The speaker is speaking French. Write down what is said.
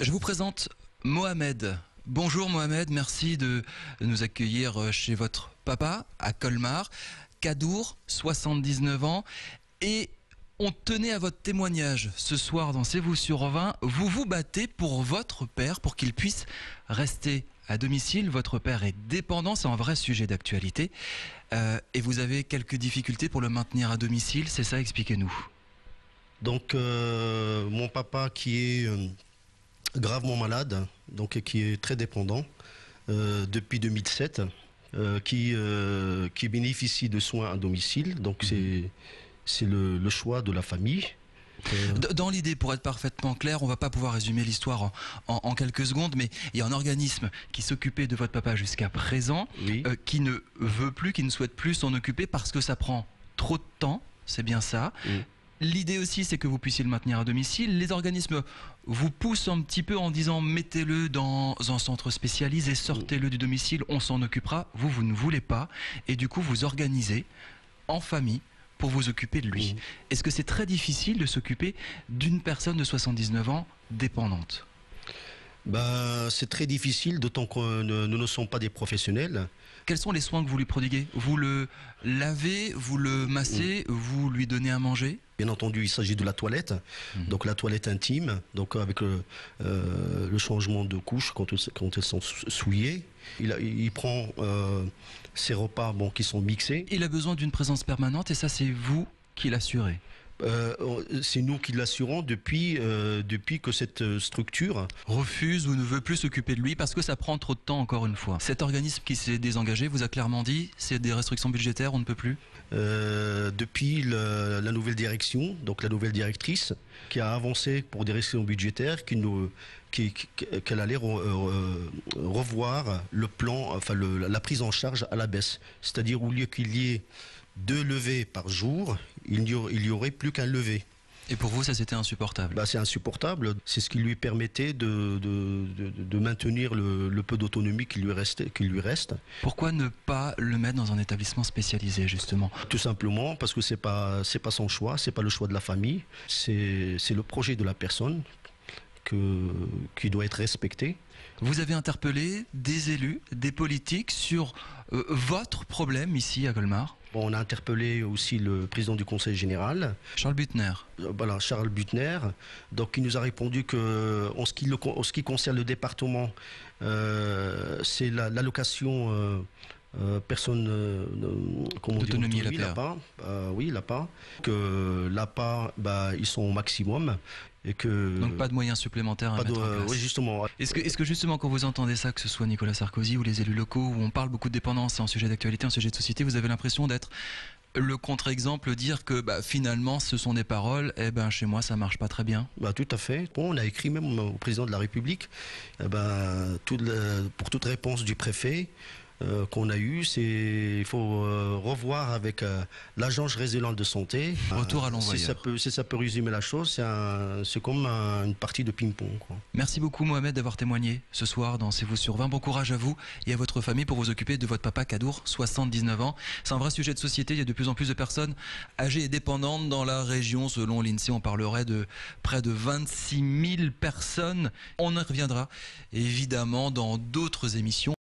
Je vous présente Mohamed. Bonjour Mohamed, merci de nous accueillir chez votre papa à Colmar. Kadour, 79 ans. Et on tenait à votre témoignage ce soir dans C'est vous sur 20. Vous vous battez pour votre père, pour qu'il puisse rester à domicile. Votre père est dépendant, c'est un vrai sujet d'actualité. Et vous avez quelques difficultés pour le maintenir à domicile, c'est ça? Expliquez-nous. Donc mon papa qui est gravement malade, donc qui est très dépendant depuis 2007, qui bénéficie de soins à domicile. Donc c'est le choix de la famille. Dans l'idée, pour être parfaitement clair, on va pas pouvoir résumer l'histoire en quelques secondes, mais il y a un organisme qui s'occupait de votre papa jusqu'à présent, Oui. Qui ne veut plus, qui ne souhaite plus s'en occuper parce que ça prend trop de temps, c'est bien ça. Oui. L'idée aussi, c'est que vous puissiez le maintenir à domicile. Les organismes vous poussent un petit peu en disant mettez-le dans un centre spécialisé, sortez-le du domicile, on s'en occupera. Vous, vous ne voulez pas. Et du coup, vous organisez en famille pour vous occuper de lui. Est-ce que c'est très difficile de s'occuper d'une personne de 79 ans dépendante? C'est très difficile, d'autant que nous ne sommes pas des professionnels. Quels sont les soins que vous lui prodiguez? Vous le lavez, vous le massez, vous lui donnez à manger? Bien entendu, il s'agit de la toilette, donc la toilette intime, donc avec le changement de couche quand elles sont souillées. Il prend ses repas qui sont mixés. Il a besoin d'une présence permanente et ça, c'est vous qui l'assurez? C'est nous qui l'assurons depuis que cette structure refuse ou ne veut plus s'occuper de lui parce que ça prend trop de temps, encore une fois. Cet organisme qui s'est désengagé vous a clairement dit c'est des restrictions budgétaires, on ne peut plus? Depuis la nouvelle direction, donc la nouvelle directrice, qui a avancé pour des restrictions budgétaires, qu'elle allait revoir le plan, enfin la prise en charge à la baisse. C'est-à-dire au lieu qu'il y ait 2 levées par jour, il n'y aurait plus qu'un lever. Et pour vous, ça c'était insupportable? C'est insupportable. C'est ce qui lui permettait de maintenir le peu d'autonomie qui lui reste. Pourquoi ne pas le mettre dans un établissement spécialisé, justement? Tout simplement parce que c'est pas son choix, c'est pas le choix de la famille, c'est le projet de la personne qui doit être respecté. Vous avez interpellé des élus, des politiques sur votre problème ici à Colmar? On a interpellé aussi le président du conseil général, Charles Butner. Voilà, Charles Butner. Donc il nous a répondu que en ce qui concerne le département, c'est l'allocation personne d'autonomie l'APA. Oui, l'APA. Que l'APA, ils sont au maximum. Et que donc pas de moyens supplémentaires à mettre en place. Oui, justement. Est-ce que justement quand vous entendez ça, que ce soit Nicolas Sarkozy ou les élus locaux, où on parle beaucoup de dépendance, c'est un sujet d'actualité, un sujet de société, vous avez l'impression d'être le contre-exemple, dire que finalement ce sont des paroles, chez moi ça marche pas très bien? Tout à fait. On a écrit même au président de la République, pour toute réponse du préfet qu'on a eu, il faut revoir avec l'agence régionale de santé. Retour à l'envoyeur. Si ça peut résumer la chose, c'est comme une partie de ping-pong, quoi. Merci beaucoup Mohamed d'avoir témoigné ce soir dans C'est vous sur 20. Bon courage à vous et à votre famille pour vous occuper de votre papa Kadour, 79 ans. C'est un vrai sujet de société, il y a de plus en plus de personnes âgées et dépendantes dans la région. Selon l'INSEE, on parlerait de près de 26 000 personnes. On y reviendra évidemment dans d'autres émissions.